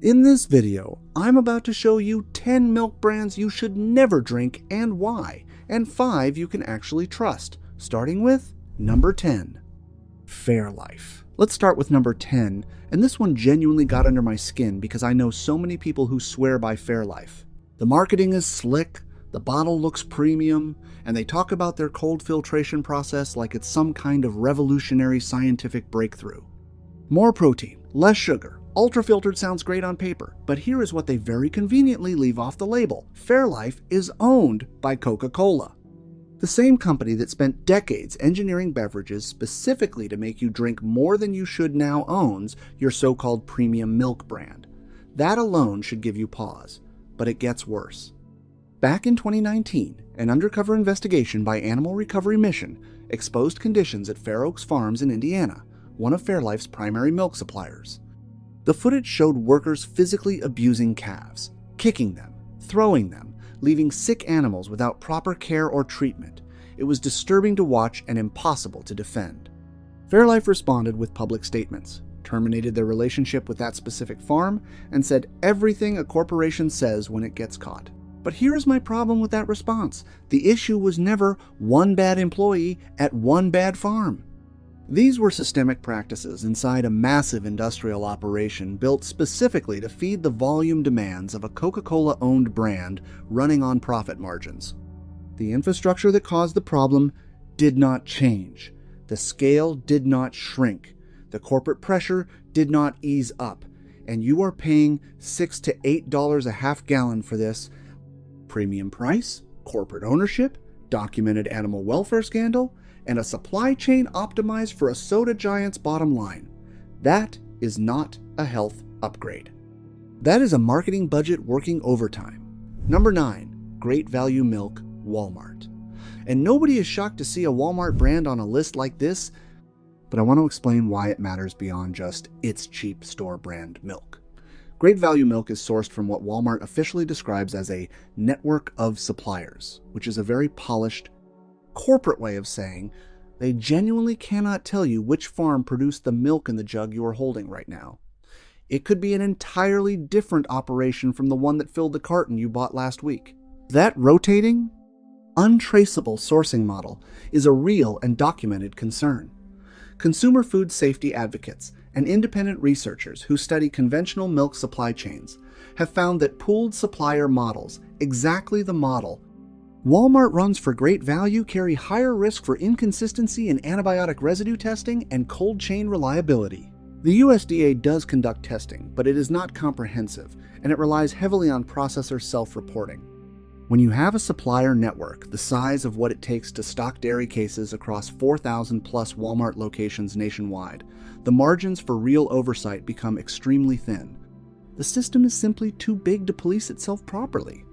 In this video, I'm about to show you 10 milk brands you should never drink and why, and 5 you can actually trust, starting with number 10, Fairlife. Let's start with number 10, and this one genuinely got under my skin because I know so many people who swear by Fairlife. The marketing is slick, the bottle looks premium, and they talk about their cold filtration process like it's some kind of revolutionary scientific breakthrough. More protein, less sugar. Ultra-filtered sounds great on paper, but here is what they very conveniently leave off the label. Fairlife is owned by Coca-Cola. The same company that spent decades engineering beverages specifically to make you drink more than you should now owns your so-called premium milk brand. That alone should give you pause, but it gets worse. Back in 2019, an undercover investigation by Animal Recovery Mission exposed conditions at Fair Oaks Farms in Indiana, one of Fairlife's primary milk suppliers. The footage showed workers physically abusing calves, kicking them, throwing them, leaving sick animals without proper care or treatment. It was disturbing to watch and impossible to defend. Fairlife responded with public statements, terminated their relationship with that specific farm, and said everything a corporation says when it gets caught. But here's my problem with that response. The issue was never one bad employee at one bad farm. These were systemic practices inside a massive industrial operation built specifically to feed the volume demands of a Coca-Cola-owned brand running on profit margins. The infrastructure that caused the problem did not change. The scale did not shrink. The corporate pressure did not ease up. And you are paying $6 to $8 a half gallon for this premium price, corporate ownership, documented animal welfare scandal, and a supply chain optimized for a soda giant's bottom line. That is not a health upgrade. That is a marketing budget working overtime. Number 9, Great Value Milk, Walmart. And nobody is shocked to see a Walmart brand on a list like this, but I want to explain why it matters beyond just its cheap store brand milk. Great Value Milk is sourced from what Walmart officially describes as a network of suppliers, which is a very polished, corporate way of saying they genuinely cannot tell you which farm produced the milk in the jug you are holding right now. It could be an entirely different operation from the one that filled the carton you bought last week. That rotating, untraceable sourcing model is a real and documented concern. Consumer food safety advocates and independent researchers who study conventional milk supply chains have found that pooled supplier models, exactly the model Walmart runs for Great Value, carry higher risk for inconsistency in antibiotic residue testing and cold chain reliability. The USDA does conduct testing, but it is not comprehensive, and it relies heavily on processor self-reporting. When you have a supplier network the size of what it takes to stock dairy cases across 4,000 plus Walmart locations nationwide, the margins for real oversight become extremely thin. The system is simply too big to police itself properly.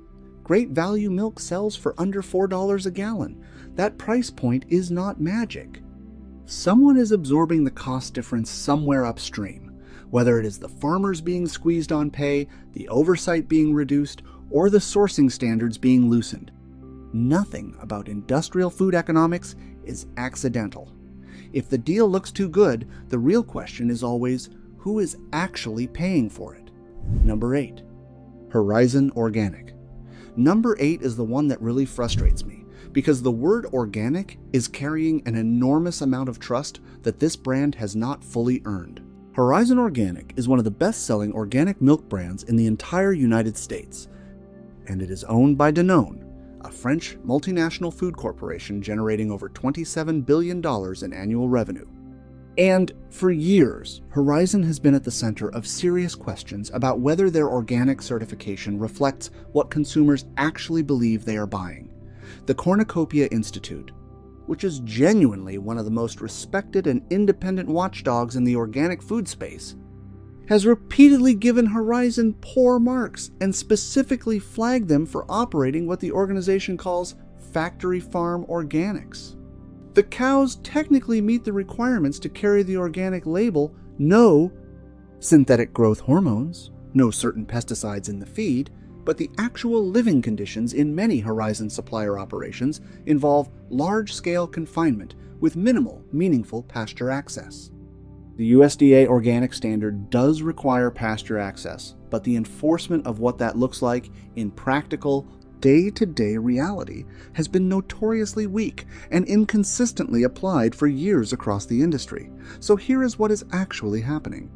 Great Value milk sells for under $4 a gallon. That price point is not magic. Someone is absorbing the cost difference somewhere upstream, whether it is the farmers being squeezed on pay, the oversight being reduced, or the sourcing standards being loosened. Nothing about industrial food economics is accidental. If the deal looks too good, the real question is always, who is actually paying for it? Number 8, Horizon Organic. Number 8 is the one that really frustrates me, because the word organic is carrying an enormous amount of trust that this brand has not fully earned. Horizon Organic is one of the best-selling organic milk brands in the entire United States, and it is owned by Danone, a French multinational food corporation generating over $27 billion in annual revenue. And for years, Horizon has been at the center of serious questions about whether their organic certification reflects what consumers actually believe they are buying. The Cornucopia Institute, which is genuinely one of the most respected and independent watchdogs in the organic food space, has repeatedly given Horizon poor marks and specifically flagged them for operating what the organization calls factory farm organics. The cows technically meet the requirements to carry the organic label, no synthetic growth hormones, no certain pesticides in the feed, but the actual living conditions in many Horizon supplier operations involve large-scale confinement with minimal, meaningful pasture access. The USDA organic standard does require pasture access, but the enforcement of what that looks like in practical, day-to-day reality has been notoriously weak and inconsistently applied for years across the industry. So here is what is actually happening.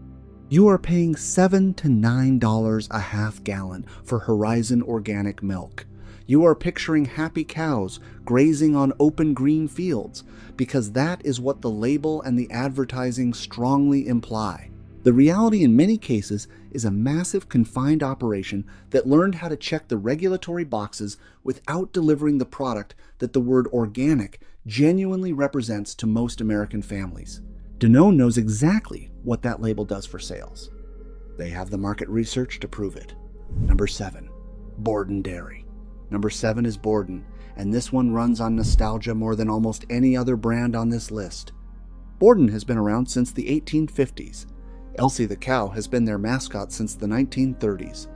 You are paying $7 to $9 a half gallon for Horizon organic milk. You are picturing happy cows grazing on open green fields because that is what the label and the advertising strongly imply. The reality in many cases is a massive confined operation that learned how to check the regulatory boxes without delivering the product that the word organic genuinely represents to most American families. Danone knows exactly what that label does for sales. They have the market research to prove it. Number 7, Borden Dairy. Number 7 is Borden, and this one runs on nostalgia more than almost any other brand on this list. Borden has been around since the 1850s. Elsie the cow has been their mascot since the 1930s.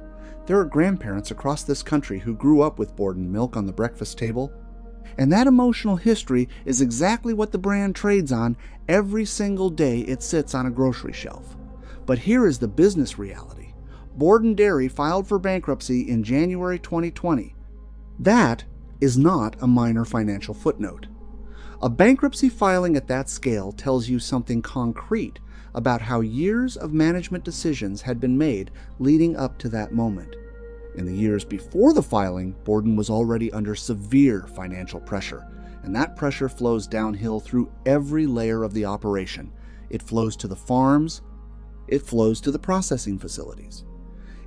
There are grandparents across this country who grew up with Borden milk on the breakfast table, and that emotional history is exactly what the brand trades on every single day it sits on a grocery shelf. But here is the business reality. Borden Dairy filed for bankruptcy in January 2020. That is not a minor financial footnote. A bankruptcy filing at that scale tells you something concrete about how years of management decisions had been made leading up to that moment. In the years before the filing, Borden was already under severe financial pressure, and that pressure flows downhill through every layer of the operation. It flows to the farms, it flows to the processing facilities,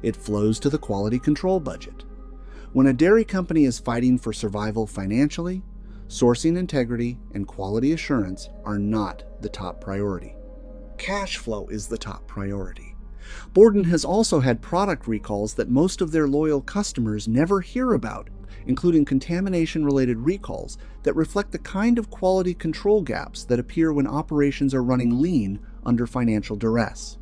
it flows to the quality control budget. When a dairy company is fighting for survival financially, sourcing integrity and quality assurance are not the top priority. Cash flow is the top priority. Borden has also had product recalls that most of their loyal customers never hear about, including contamination-related recalls that reflect the kind of quality control gaps that appear when operations are running lean under financial duress.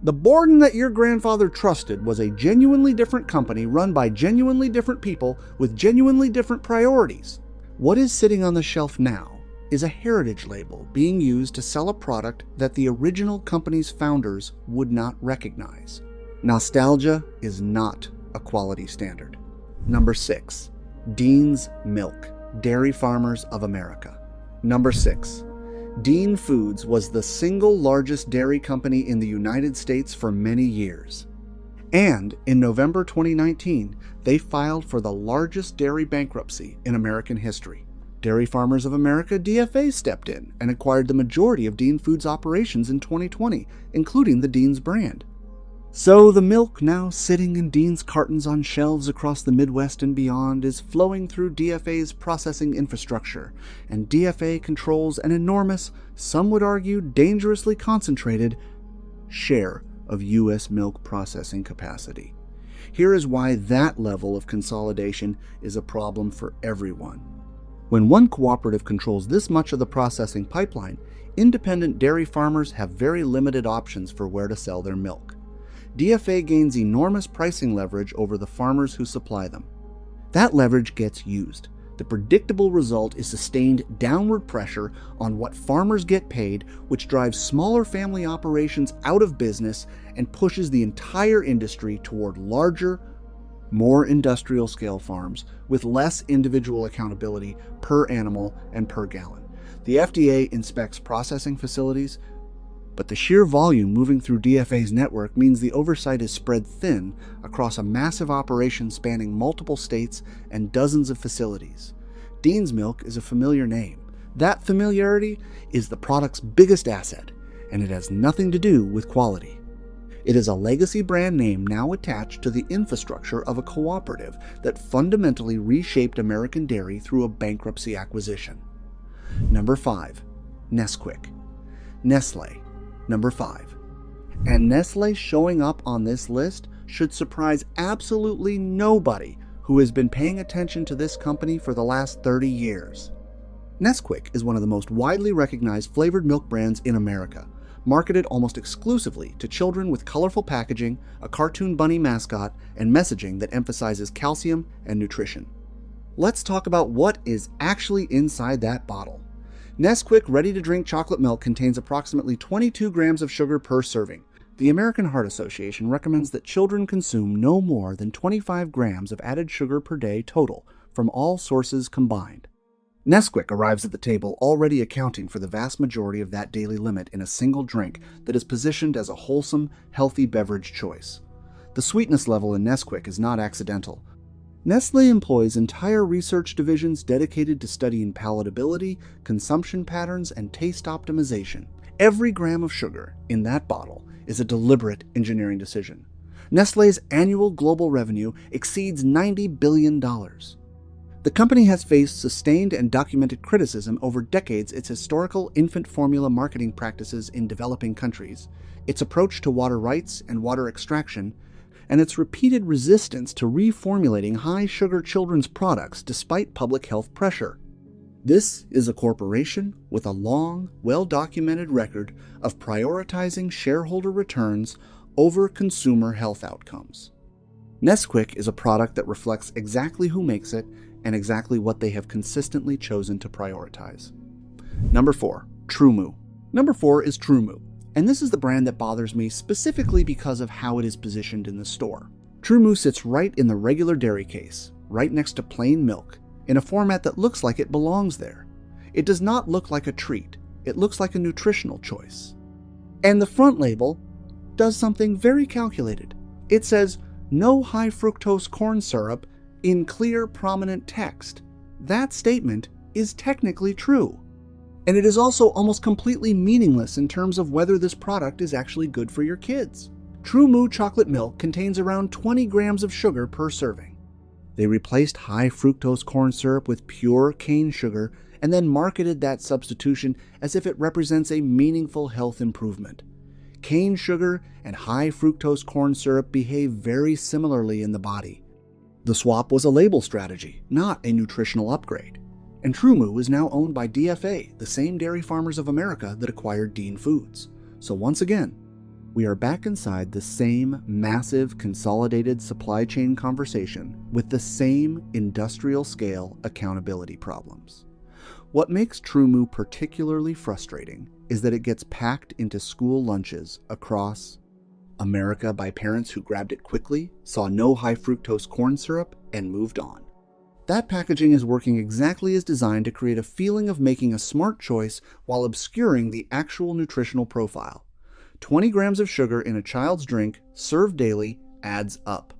The Borden that your grandfather trusted was a genuinely different company run by genuinely different people with genuinely different priorities. What is sitting on the shelf now is a heritage label being used to sell a product that the original company's founders would not recognize. Nostalgia is not a quality standard. Number 6, Dean's Milk, Dairy Farmers of America. Number 6, Dean Foods was the single largest dairy company in the United States for many years. And in November 2019, they filed for the largest dairy bankruptcy in American history. Dairy Farmers of America, DFA, stepped in and acquired the majority of Dean Foods' operations in 2020, including the Dean's brand. So the milk now sitting in Dean's cartons on shelves across the Midwest and beyond is flowing through DFA's processing infrastructure, and DFA controls an enormous, some would argue dangerously concentrated, share of U.S. milk processing capacity. Here is why that level of consolidation is a problem for everyone. When one cooperative controls this much of the processing pipeline, independent dairy farmers have very limited options for where to sell their milk. DFA gains enormous pricing leverage over the farmers who supply them. That leverage gets used. The predictable result is sustained downward pressure on what farmers get paid, which drives smaller family operations out of business and pushes the entire industry toward larger, more industrial scale farms with less individual accountability per animal and per gallon. The FDA inspects processing facilities, but the sheer volume moving through DFA's network means the oversight is spread thin across a massive operation spanning multiple states and dozens of facilities. Dean's Milk is a familiar name. That familiarity is the product's biggest asset, and it has nothing to do with quality. It is a legacy brand name now attached to the infrastructure of a cooperative that fundamentally reshaped American dairy through a bankruptcy acquisition. Number 5, Nesquik. Nestlé, number 5. And Nestlé showing up on this list should surprise absolutely nobody who has been paying attention to this company for the last 30 years. Nesquik is one of the most widely recognized flavored milk brands in America, marketed almost exclusively to children with colorful packaging, a cartoon bunny mascot, and messaging that emphasizes calcium and nutrition. Let's talk about what is actually inside that bottle. Nesquik ready-to-drink chocolate milk contains approximately 22 grams of sugar per serving. The American Heart Association recommends that children consume no more than 25 grams of added sugar per day total from all sources combined. Nesquik arrives at the table already accounting for the vast majority of that daily limit in a single drink that is positioned as a wholesome, healthy beverage choice. The sweetness level in Nesquik is not accidental. Nestlé employs entire research divisions dedicated to studying palatability, consumption patterns, and taste optimization. Every gram of sugar in that bottle is a deliberate engineering decision. Nestlé's annual global revenue exceeds $90 billion. The company has faced sustained and documented criticism over decades its historical infant formula marketing practices in developing countries, its approach to water rights and water extraction, and its repeated resistance to reformulating high-sugar children's products despite public health pressure. This is a corporation with a long, well-documented record of prioritizing shareholder returns over consumer health outcomes. Nesquik is a product that reflects exactly who makes it and exactly what they have consistently chosen to prioritize. Number 4, TrueMoo. Number 4 is TrueMoo, and this is the brand that bothers me specifically because of how it is positioned in the store. TrueMoo sits right in the regular dairy case, right next to plain milk, in a format that looks like it belongs there. It does not look like a treat, it looks like a nutritional choice. And the front label does something very calculated. It says, "No high fructose corn syrup," in clear, prominent text. That statement is technically true. And it is also almost completely meaningless in terms of whether this product is actually good for your kids. TrueMoo chocolate milk contains around 20 grams of sugar per serving. They replaced high fructose corn syrup with pure cane sugar and then marketed that substitution as if it represents a meaningful health improvement. Cane sugar and high fructose corn syrup behave very similarly in the body. The swap was a label strategy, not a nutritional upgrade. And TrueMoo is now owned by DFA, the same Dairy Farmers of America that acquired Dean Foods. So once again, we are back inside the same massive consolidated supply chain conversation with the same industrial scale accountability problems. What makes TrueMoo particularly frustrating is that it gets packed into school lunches across America by parents who grabbed it quickly, saw no high fructose corn syrup, and moved on. That packaging is working exactly as designed to create a feeling of making a smart choice while obscuring the actual nutritional profile. 20 grams of sugar in a child's drink, served daily, adds up.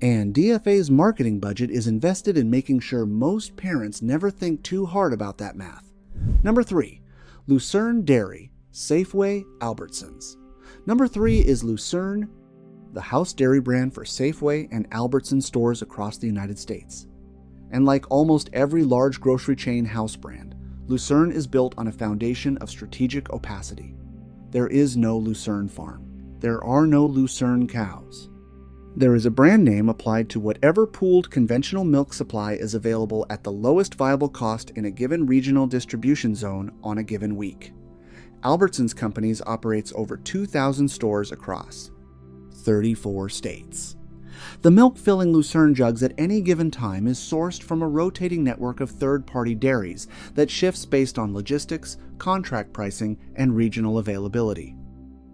And DFA's marketing budget is invested in making sure most parents never think too hard about that math. Number 3, Lucerne Dairy, Safeway, Albertsons. Number 3 is Lucerne, the house dairy brand for Safeway and Albertsons stores across the United States. And like almost every large grocery chain house brand, Lucerne is built on a foundation of strategic opacity. There is no Lucerne farm. There are no Lucerne cows. There is a brand name applied to whatever pooled conventional milk supply is available at the lowest viable cost in a given regional distribution zone on a given week. Albertsons Companies operates over 2,000 stores across 34 states. The milk filling Lucerne jugs at any given time is sourced from a rotating network of third-party dairies that shifts based on logistics, contract pricing, and regional availability.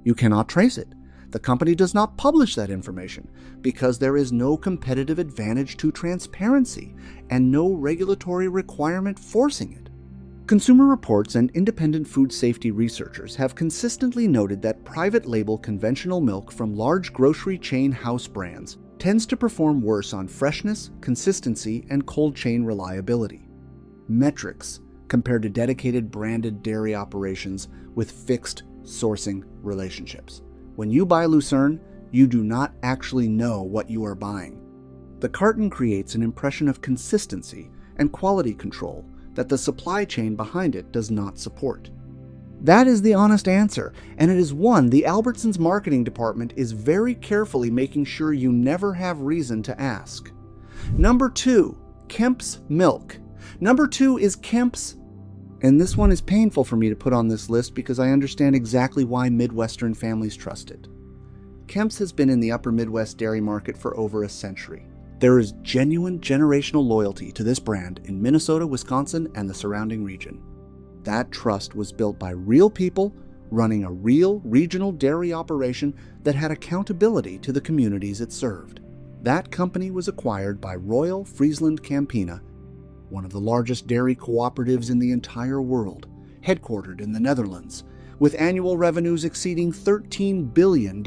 You cannot trace it. The company does not publish that information because there is no competitive advantage to transparency and no regulatory requirement forcing it. Consumer Reports and independent food safety researchers have consistently noted that private label conventional milk from large grocery chain house brands tends to perform worse on freshness, consistency, and cold chain reliability metrics compared to dedicated branded dairy operations with fixed sourcing relationships. When you buy Lucerne, you do not actually know what you are buying. The carton creates an impression of consistency and quality control that the supply chain behind it does not support. That is the honest answer, and it is one the Albertsons marketing department is very carefully making sure you never have reason to ask. Number 2, Kemp's Milk. Number 2 is Kemp's, and this one is painful for me to put on this list because I understand exactly why Midwestern families trust it. Kemp's has been in the upper Midwest dairy market for over a century. There is genuine generational loyalty to this brand in Minnesota, Wisconsin, and the surrounding region. That trust was built by real people running a real regional dairy operation that had accountability to the communities it served. That company was acquired by Royal Friesland Campina, one of the largest dairy cooperatives in the entire world, headquartered in the Netherlands, with annual revenues exceeding $13 billion.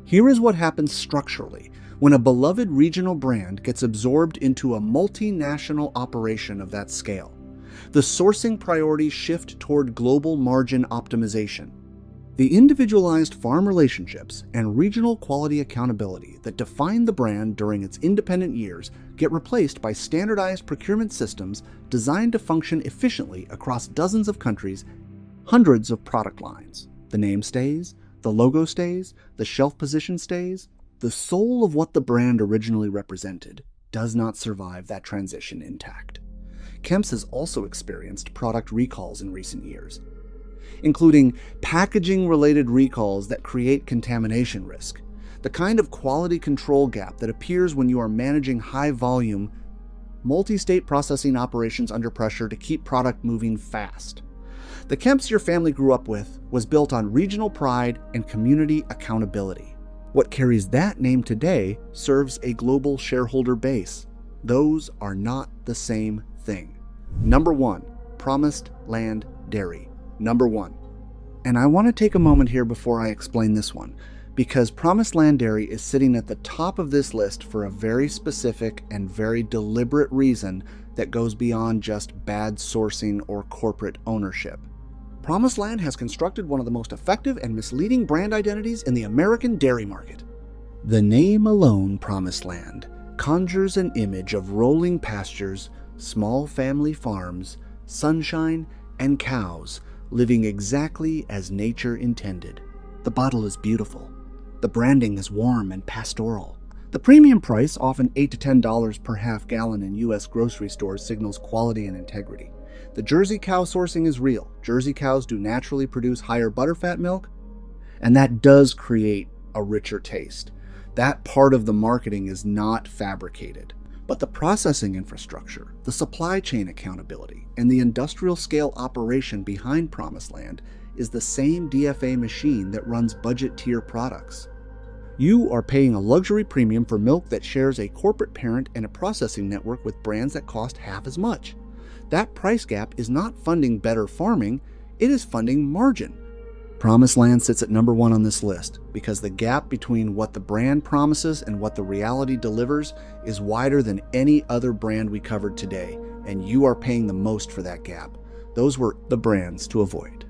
Here is what happens structurally when a beloved regional brand gets absorbed into a multinational operation of that scale. The sourcing priorities shift toward global margin optimization. The individualized farm relationships and regional quality accountability that defined the brand during its independent years get replaced by standardized procurement systems designed to function efficiently across dozens of countries, hundreds of product lines. The name stays, the logo stays, the shelf position stays. The soul of what the brand originally represented does not survive that transition intact. Kemp's has also experienced product recalls in recent years, including packaging-related recalls that create contamination risk, the kind of quality control gap that appears when you are managing high-volume, multi-state processing operations under pressure to keep product moving fast. The Kemp's your family grew up with was built on regional pride and community accountability. What carries that name today serves a global shareholder base. Those are not the same thing. Number 1, Promised Land Dairy. Number 1. And I want to take a moment here before I explain this one, because Promised Land Dairy is sitting at the top of this list for a very specific and very deliberate reason that goes beyond just bad sourcing or corporate ownership. Promised Land has constructed one of the most effective and misleading brand identities in the American dairy market. The name alone, Promised Land, conjures an image of rolling pastures, small family farms, sunshine, and cows living exactly as nature intended. The bottle is beautiful. The branding is warm and pastoral. The premium price, often $8 to $10 per half gallon in U.S. grocery stores, signals quality and integrity. The Jersey cow sourcing is real. Jersey cows do naturally produce higher butterfat milk, and that does create a richer taste. That part of the marketing is not fabricated. But the processing infrastructure, the supply chain accountability, and the industrial scale operation behind Promised Land is the same DFA machine that runs budget tier products. You are paying a luxury premium for milk that shares a corporate parent and a processing network with brands that cost half as much. That price gap is not funding better farming, it is funding margin. Promised Land sits at number 1 on this list because the gap between what the brand promises and what the reality delivers is wider than any other brand we covered today, and you are paying the most for that gap. Those were the brands to avoid.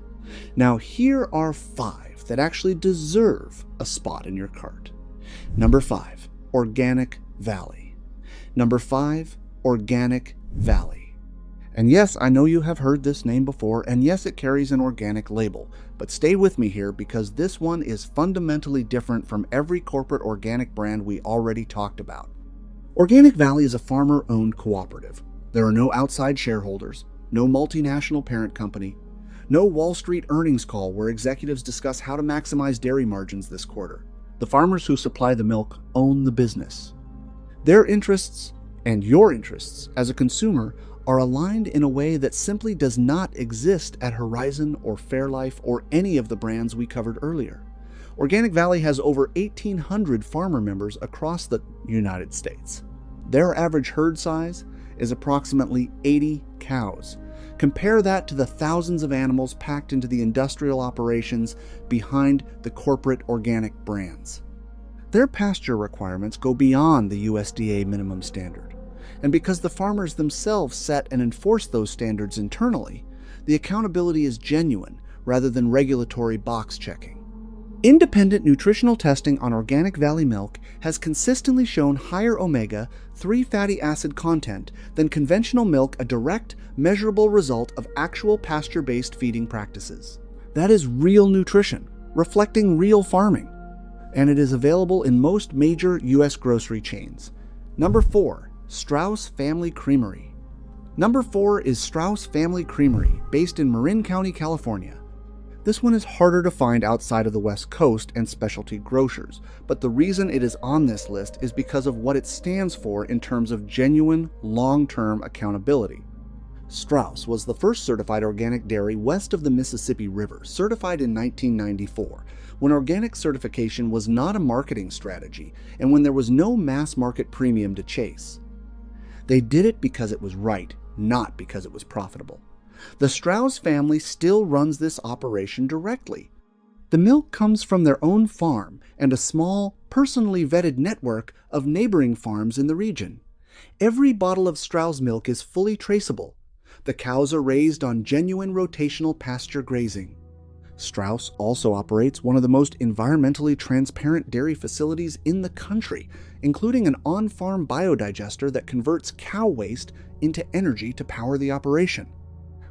Now here are 5 that actually deserve a spot in your cart. Number 5, Organic Valley. Number 5, Organic Valley. And yes, I know you have heard this name before, and yes, it carries an organic label, but stay with me here because this one is fundamentally different from every corporate organic brand we already talked about. Organic Valley is a farmer-owned cooperative. There are no outside shareholders, no multinational parent company, no Wall Street earnings call where executives discuss how to maximize dairy margins this quarter. The farmers who supply the milk own the business. Their interests and your interests as a consumer are aligned in a way that simply does not exist at Horizon or Fairlife or any of the brands we covered earlier. Organic Valley has over 1,800 farmer members across the United States. Their average herd size is approximately 80 cows. Compare that to the thousands of animals packed into the industrial operations behind the corporate organic brands. Their pasture requirements go beyond the USDA minimum standard. And because the farmers themselves set and enforce those standards internally, the accountability is genuine rather than regulatory box checking. Independent nutritional testing on Organic Valley milk has consistently shown higher omega-3 fatty acid content than conventional milk, a direct, measurable result of actual pasture-based feeding practices. That is real nutrition, reflecting real farming, and it is available in most major U.S. grocery chains. Number 4. Strauss Family Creamery. Number 4 is Strauss Family Creamery, based in Marin County, California. This one is harder to find outside of the West Coast and specialty grocers, but the reason it is on this list is because of what it stands for in terms of genuine, long-term accountability. Strauss was the first certified organic dairy west of the Mississippi River, certified in 1994, when organic certification was not a marketing strategy and when there was no mass market premium to chase. They did it because it was right, not because it was profitable. The Strauss family still runs this operation directly. The milk comes from their own farm and a small, personally vetted network of neighboring farms in the region. Every bottle of Strauss milk is fully traceable. The cows are raised on genuine rotational pasture grazing. Strauss also operates one of the most environmentally transparent dairy facilities in the country, including an on-farm biodigester that converts cow waste into energy to power the operation.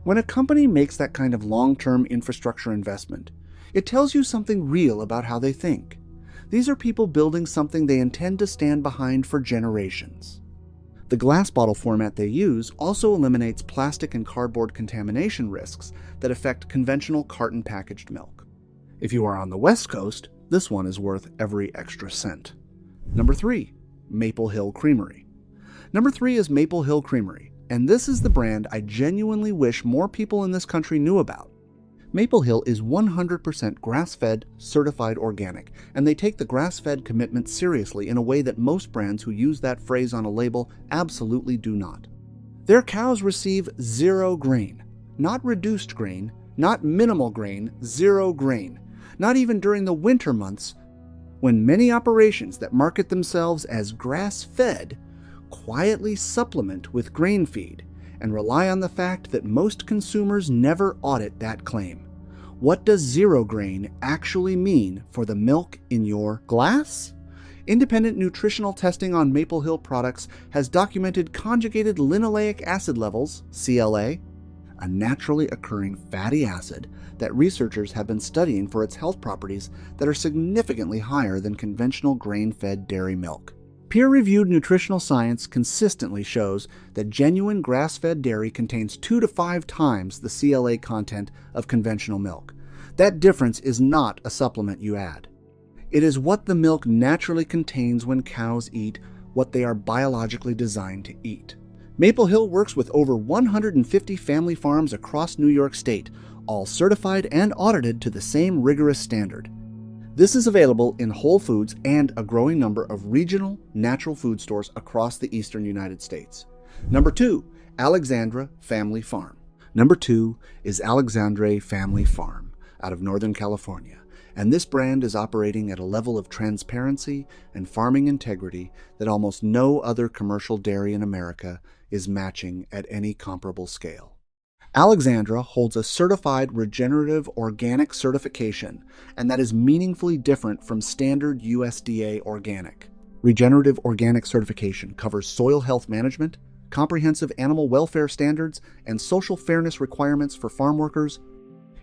When a company makes that kind of long-term infrastructure investment, it tells you something real about how they think. These are people building something they intend to stand behind for generations. The glass bottle format they use also eliminates plastic and cardboard contamination risks that affect conventional carton packaged milk. If you are on the West Coast, this one is worth every extra cent. Number 3, Maple Hill Creamery. Number 3 is Maple Hill Creamery, and this is the brand I genuinely wish more people in this country knew about. Maple Hill is 100% grass-fed, certified organic, and they take the grass-fed commitment seriously in a way that most brands who use that phrase on a label absolutely do not. Their cows receive 0 grain, not reduced grain, not minimal grain, 0 grain, not even during the winter months, when many operations that market themselves as grass-fed quietly supplement with grain feed and rely on the fact that most consumers never audit that claim. What does 0 grain actually mean for the milk in your glass? Independent nutritional testing on Maple Hill products has documented conjugated linoleic acid levels, CLA, a naturally occurring fatty acid that researchers have been studying for its health properties that are significantly higher than conventional grain-fed dairy milk. Peer-reviewed nutritional science consistently shows that genuine grass-fed dairy contains 2 to 5 times the CLA content of conventional milk. That difference is not a supplement you add. It is what the milk naturally contains when cows eat what they are biologically designed to eat. Maple Hill works with over 150 family farms across New York State, all certified and audited to the same rigorous standard. This is available in Whole Foods and a growing number of regional, natural food stores across the eastern United States. Number 2, Alexandra Family Farm. Number 2 is Alexandra Family Farm out of Northern California, and this brand is operating at a level of transparency and farming integrity that almost no other commercial dairy in America is matching at any comparable scale. Alexandra holds a certified regenerative organic certification, and that is meaningfully different from standard USDA organic. Regenerative organic certification covers soil health management, comprehensive animal welfare standards, and social fairness requirements for farm workers,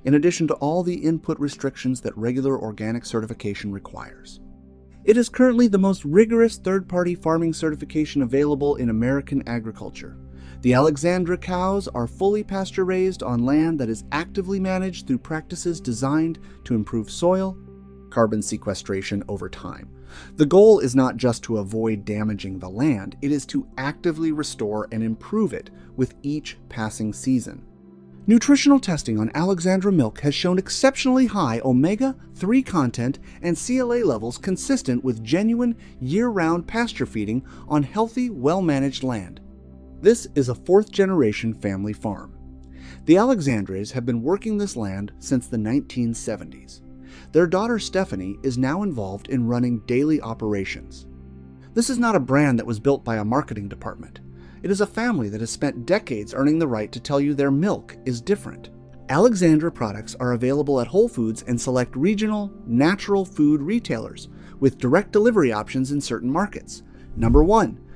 in addition to all the input restrictions that regular organic certification requires. It is currently the most rigorous third-party farming certification available in American agriculture. The Alexandra cows are fully pasture-raised on land that is actively managed through practices designed to improve soil, carbon sequestration over time. The goal is not just to avoid damaging the land, it is to actively restore and improve it with each passing season. Nutritional testing on Alexandra milk has shown exceptionally high omega-3 content and CLA levels consistent with genuine year-round pasture feeding on healthy, well-managed land. This is a 4th-generation family farm. The Alexandras have been working this land since the 1970s. Their daughter Stephanie is now involved in running daily operations. This is not a brand that was built by a marketing department. It is a family that has spent decades earning the right to tell you their milk is different. Alexandra products are available at Whole Foods and select regional, natural food retailers, with direct delivery options in certain markets. Number 1.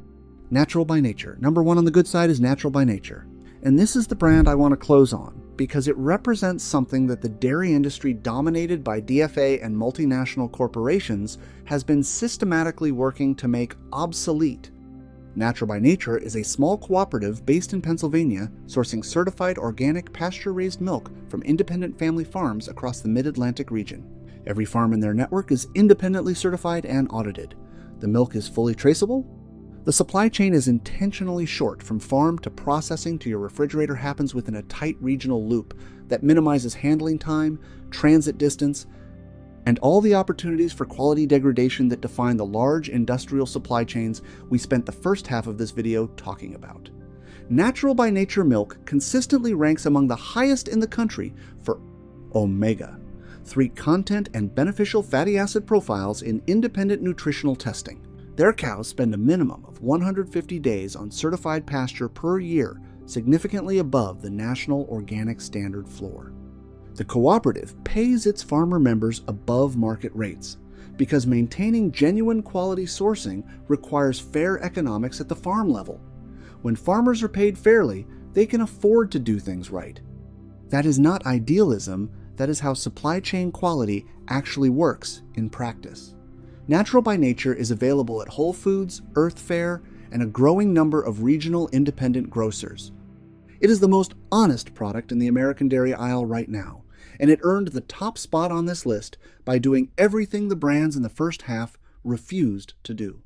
Natural by nature. Number 1 on the good side is natural by nature. And this is the brand I want to close on because it represents something that the dairy industry dominated by DFA and multinational corporations has been systematically working to make obsolete. Natural by Nature is a small cooperative based in Pennsylvania sourcing certified organic pasture-raised milk from independent family farms across the Mid-Atlantic region. Every farm in their network is independently certified and audited. The milk is fully traceable, The supply chain is intentionally short. From farm to processing to your refrigerator happens within a tight regional loop that minimizes handling time, transit distance, and all the opportunities for quality degradation that define the large industrial supply chains we spent the first half of this video talking about. Natural by Nature milk consistently ranks among the highest in the country for omega-3 content and beneficial fatty acid profiles in independent nutritional testing. Their cows spend a minimum of 150 days on certified pasture per year, significantly above the national organic standard floor. The cooperative pays its farmer members above market rates because maintaining genuine quality sourcing requires fair economics at the farm level. When farmers are paid fairly, they can afford to do things right. That is not idealism, that is how supply chain quality actually works in practice. Natural by Nature is available at Whole Foods, Earth Fare, and a growing number of regional independent grocers. It is the most honest product in the American dairy aisle right now, and it earned the top spot on this list by doing everything the brands in the first half refused to do.